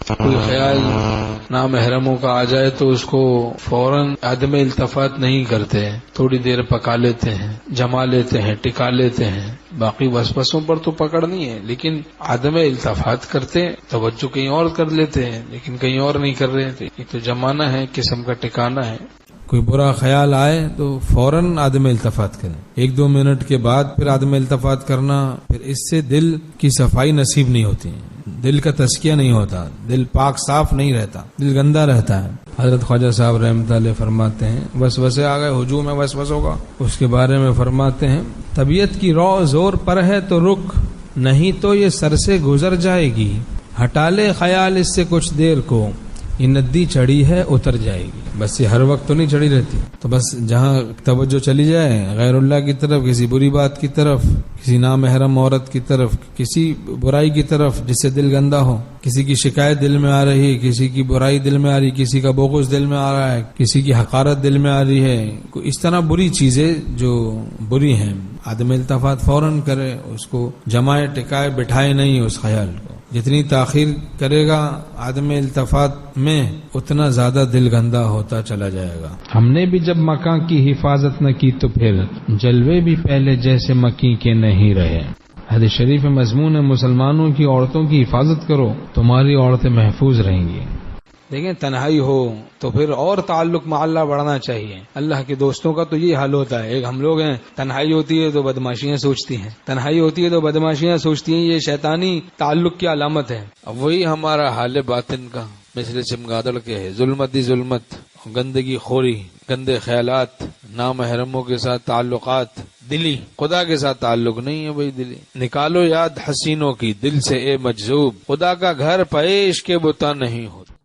کوئی خیال نامحرموں کا آ جائے تو اس کو فوراً عدم التفات نہیں کرتے، تھوڑی دیر پکا لیتے ہیں، جما لیتے ہیں، ٹکا لیتے ہیں، باقی وسوسوں پر تو پکڑ نہیں ہے، لیکن عدم التفات کرتے، توجہ کہیں اور کر لیتے ہیں لیکن کہیں اور نہیں کر رہے تھے، یہ تو جمانا ہے، قسم کا ٹکانا ہے۔ کوئی برا خیال آئے تو فوراً عدم التفات کریں، 1-2 منٹ کے بعد پھر عدم التفات کرنا، پھر اس سے دل کی صفائی نصیب نہیں ہوتی، دل کا تزکیہ نہیں ہوتا، دل پاک صاف نہیں رہتا، دل گندا رہتا ہے۔ حضرت خواجہ صاحب رحمۃ اللہ فرماتے ہیں وسوسے آ گئے، ہجوم ہے وسوسوں کا، اس کے بارے میں فرماتے ہیں طبیعت کی رو زور پر ہے تو رک، نہیں تو یہ سر سے گزر جائے گی، ہٹا لے خیال اس سے کچھ دیر کو، یہ ندی چڑھی ہے اتر جائے گی۔ بس یہ ہر وقت تو نہیں چڑھی رہتی، تو بس جہاں توجہ چلی جائے غیر اللہ کی طرف، کسی بری بات کی طرف، کسی نامحرم عورت کی طرف، کسی برائی کی طرف جس سے دل گندا ہو، کسی کی شکایت دل میں آ رہی ہے، کسی کی برائی دل میں آ رہی ہے، کسی کا بغض دل میں آ رہا ہے، کسی کی حقارت دل میں آ رہی ہے، اس طرح بری چیزیں جو بری ہیں، عدم التفات فوراً کرے، اس کو جمائے ٹکائے بٹھائے نہیں اس خیال کو۔ جتنی تاخیر کرے گا عدم التفات میں اتنا زیادہ دل گندا ہوتا چلا جائے گا۔ ہم نے بھی جب مکان کی حفاظت نہ کی تو پھر جلوے بھی پہلے جیسے مکی کے نہیں رہے۔ حدیث شریف میں مضمون ہے مسلمانوں کی عورتوں کی حفاظت کرو، تمہاری عورتیں محفوظ رہیں گی۔ دیکھیں تنہائی ہو تو پھر اور تعلق مع اللہ بڑھنا چاہیے۔ اللہ کے دوستوں کا تو یہ حال ہوتا ہے، ایک ہم لوگ ہیں تنہائی ہوتی ہے تو بدماشیاں سوچتی ہیں، تنہائی ہوتی ہے تو بدماشیاں سوچتی ہیں، یہ شیطانی تعلق کی علامت ہے۔ اب وہی ہمارا حال باطن کا مثل چمگادڑ کے ہے، ظلمت ہی ظلمت، گندگی خوری، گندے خیالات، نامحرموں کے ساتھ تعلقات، دلی خدا کے ساتھ تعلق نہیں ہے بھائی، دلی نکالو یاد حسینوں کی دل سے اے مجذوب، خدا کا گھر پیش کے بتا نہیں ہوتا۔